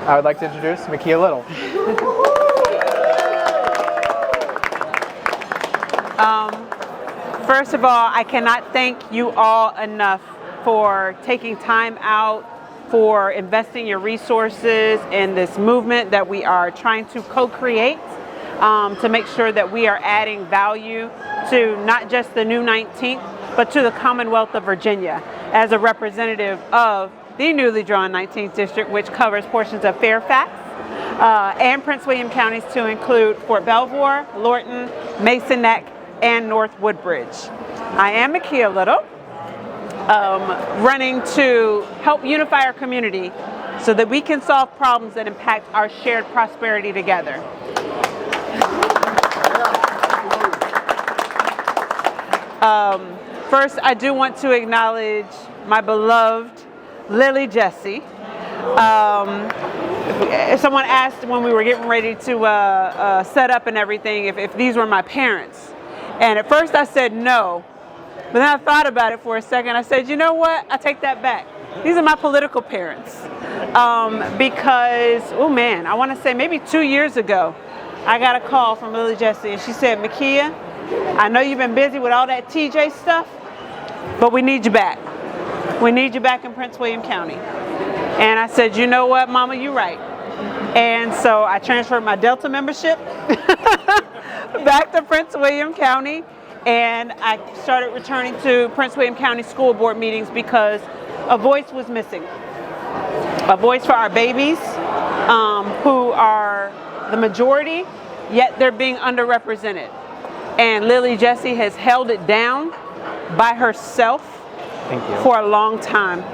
I would like to introduce Makya Little. First of all, I cannot thank you all enough for taking time out, for investing your resources in this movement that we are trying to co-create to make sure that we are adding value to not just the new 19th, but to the Commonwealth of Virginia as a representative of the newly drawn 19th District, which covers portions of Fairfax and Prince William counties to include Fort Belvoir, Lorton, Mason Neck, and North Woodbridge. I am Makya Little, running to help unify our community so that we can solve problems that impact our shared prosperity together. First, I do want to acknowledge my beloved Lily Jessie. Someone asked when we were getting ready to set up and everything if these were my parents. And at first I said no, but then I thought about it for a second. I said, you know what? I take that back. These are my political parents. Because, oh man, I want to say maybe 2 years ago, I got a call from Lily Jessie and she said, Makya, I know you've been busy with all that TJ stuff, but we need you back. We need you back in Prince William County. And I said, you know what, Mama, you're right. And so I transferred my Delta membership back to Prince William County, and I started returning to Prince William County School Board meetings because a voice was missing. A voice for our babies who are the majority, yet they're being underrepresented. And Lily Jessie has held it down by herself for a long time.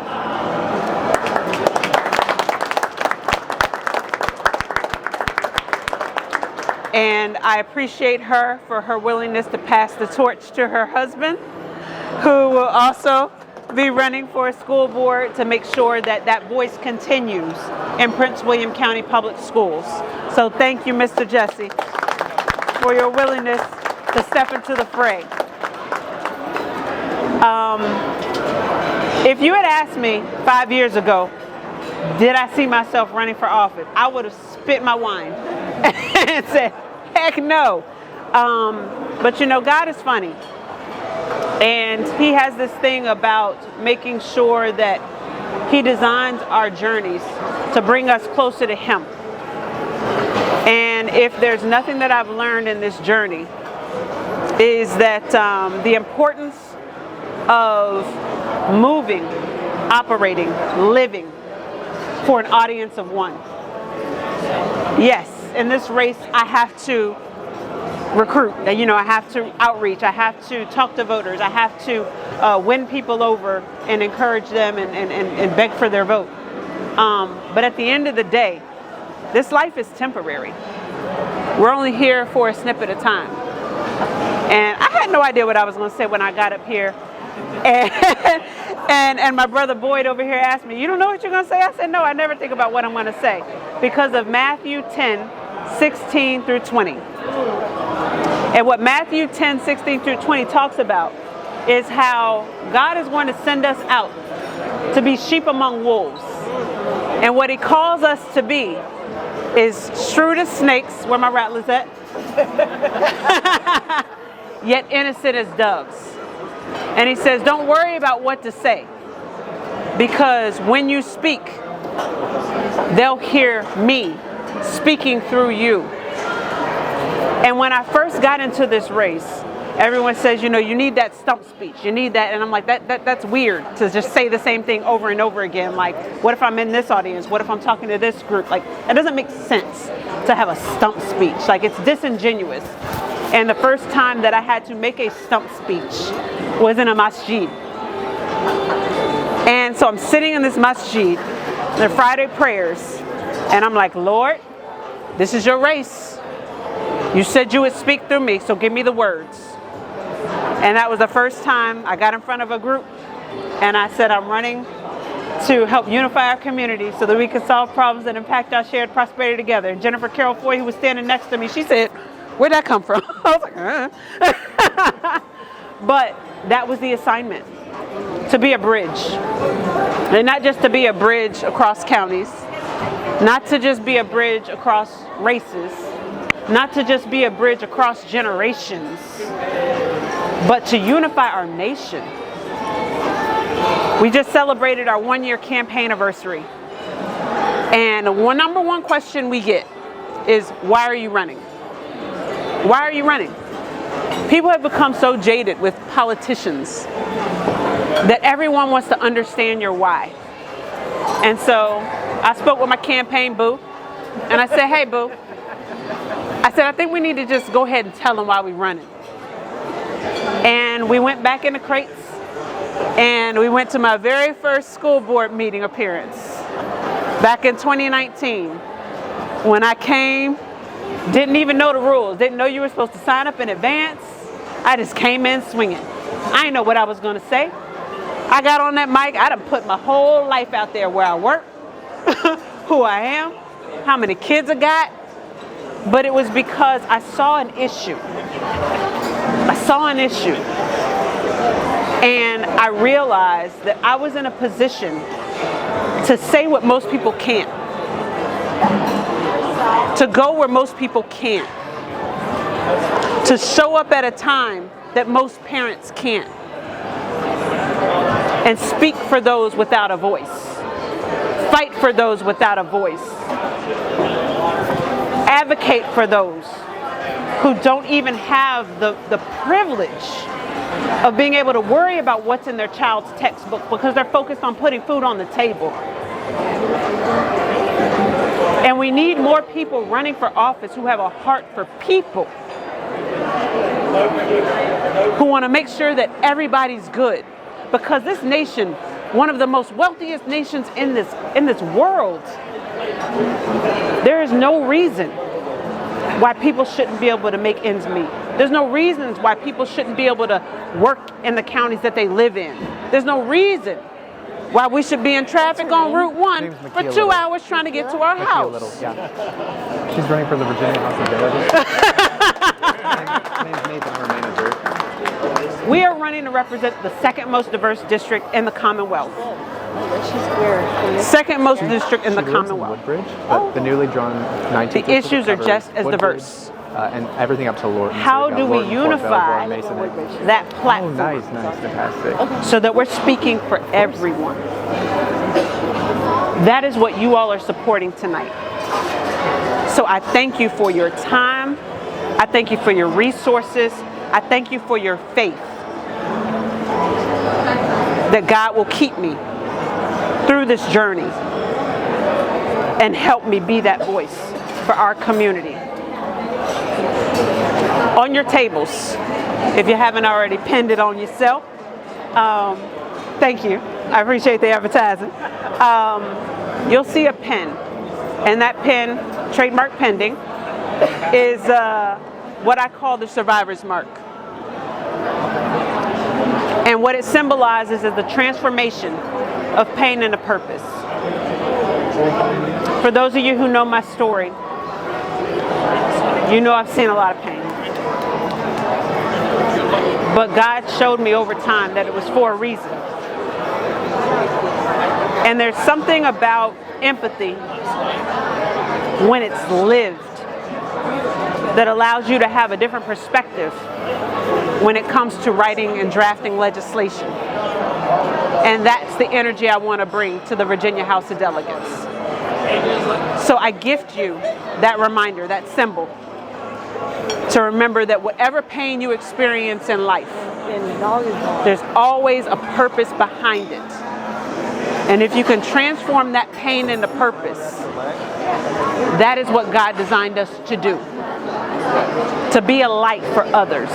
And I appreciate her for her willingness to pass the torch to her husband, who will also be running for a school board to make sure that that voice continues in Prince William County Public Schools. So thank you, Mr. Jessie, for your willingness to step into the fray. If you had asked me 5 years ago, did I see myself running for office, I would have spit my wine and said, heck no. But you know, God is funny. And he has this thing about making sure that he designs our journeys to bring us closer to him. And if there's nothing that I've learned in this journey, is that the importance of moving, operating, living for an audience of one. Yes, in this race, I have to recruit. You know, I have to outreach. I have to talk to voters. I have to win people over and encourage them and beg for their vote. But at the end of the day, this life is temporary. We're only here for a snippet of time. And I had no idea what I was going to say when I got up here. And my brother Boyd over here asked me, you don't know what you're going to say? I said, no, I never think about what I'm going to say. Because of Matthew 10:16 through 20. And what Matthew 10:16 through 20 talks about is how God is going to send us out to be sheep among wolves. And what he calls us to be is shrewd as snakes, where my rattlers at, yet innocent as doves. And he says, don't worry about what to say, because when you speak, they'll hear me speaking through you. And when I first got into this race, everyone says, you know, you need that stump speech. You need that. And I'm like, that's weird to just say the same thing over and over again. Like, what if I'm in this audience? What if I'm talking to this group? Like, it doesn't make sense to have a stump speech. Like, it's disingenuous. And the first time that I had to make a stump speech was in a masjid. And so I'm sitting in this masjid, the Friday prayers, and I'm like, Lord, this is your race. You said you would speak through me, so give me the words. And that was the first time I got in front of a group, and I said, I'm running to help unify our community so that we can solve problems that impact our shared prosperity together. And Jennifer Carroll Foy, who was standing next to me, she said, where'd that come from? I was like, But that was the assignment, to be a bridge. And not just to be a bridge across counties, Not to just be a bridge across races, not to just be a bridge across generations, but to unify our nation. We just celebrated our 1-year campaign anniversary. And the number one question we get is, why are you running? Why are you running? People have become so jaded with politicians that everyone wants to understand your why. And so I spoke with my campaign boo, and I said, hey boo, I said, I think we need to just go ahead and tell them why we're running. And we went back in the crates, and we went to my very first school board meeting appearance back in 2019. When I came, didn't even know the rules, didn't know you were supposed to sign up in advance. I just came in swinging. I didn't know what I was going to say. I got on that mic. I done put my whole life out there, where I work, who I am, how many kids I got. But it was because I saw an issue. I saw an issue. And I realized that I was in a position to say what most people can't. To go where most people can't. To show up at a time that most parents can't. And speak for those without a voice. Fight for those without a voice. Advocate for those who don't even have the privilege of being able to worry about what's in their child's textbook because they're focused on putting food on the table. And we need more people running for office who have a heart for people, who want to make sure that everybody's good. Because this nation, one of the most wealthiest nations in this world, there is no reason why people shouldn't be able to make ends meet. There's no reasons why people shouldn't be able to work in the counties that they live in. There's no reason why we should be in traffic on Route 1 for 2 hours trying to get to our house. Yeah. She's running for the Virginia House of Delegates. My name's Nathan, her manager. We are running to represent the second most diverse district in the Commonwealth. Second most district in the Commonwealth. Woodbridge, the newly drawn 19th. The issues are just as diverse. And everything up to Lorton. How do we unify that platform? Oh, nice, fantastic. So that we're speaking for everyone. That is what you all are supporting tonight. So I thank you for your time. I thank you for your resources. I thank you for your faith that God will keep me through this journey and help me be that voice for our community. On your tables, if you haven't already pinned it on yourself, thank you. I appreciate the advertising. You'll see a pen, and that pen, trademark pending, is what I call the survivor's mark. And what it symbolizes is the transformation of pain into purpose. For those of you who know my story, you know I've seen a lot of pain. But God showed me over time that it was for a reason. And there's something about empathy when it's lived that allows you to have a different perspective when it comes to writing and drafting legislation. And that's the energy I want to bring to the Virginia House of Delegates. So I gift you that reminder, that symbol, to remember that whatever pain you experience in life, there's always a purpose behind it. And if you can transform that pain into purpose, that is what God designed us to do. To be a light for others.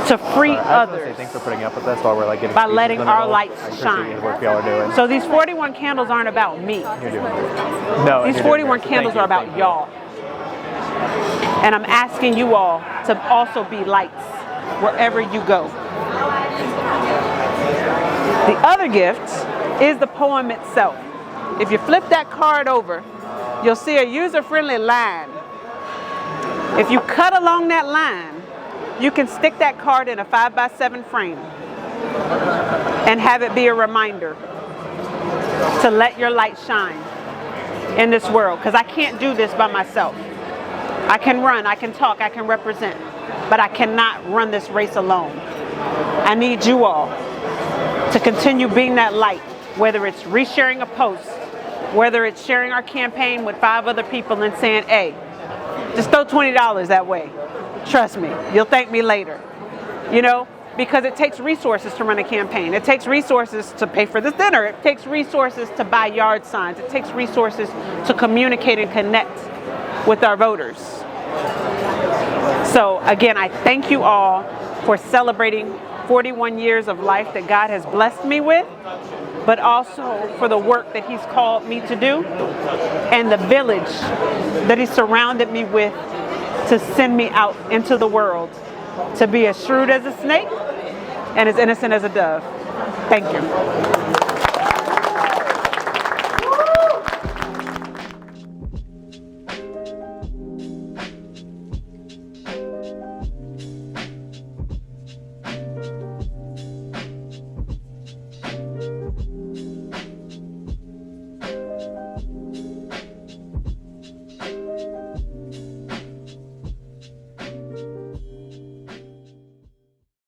To free others. Thanks for putting up with us while we're getting by letting our lights shine. The work y'all are doing. So these 41 candles aren't about me. You're doing it. No, these 41 candles are about y'all. And I'm asking you all to also be lights wherever you go. The other gift is the poem itself. If you flip that card over, you'll see a user-friendly line. If you cut along that line, you can stick that card in a 5x7 frame and have it be a reminder to let your light shine. in this world, because I can't do this by myself. I can run, I can talk, I can represent, but I cannot run this race alone. I need you all to continue being that light, whether it's resharing a post, whether it's sharing our campaign with 5 other people and saying, hey, just throw $20 that way. Trust me, you'll thank me later. You know, because it takes resources to run a campaign. It takes resources to pay for this dinner. It takes resources to buy yard signs. It takes resources to communicate and connect with our voters. So again, I thank you all for celebrating 41 years of life that God has blessed me with, but also for the work that He's called me to do and the village that He surrounded me with to send me out into the world to be as shrewd as a snake and as innocent as a dove. Thank you.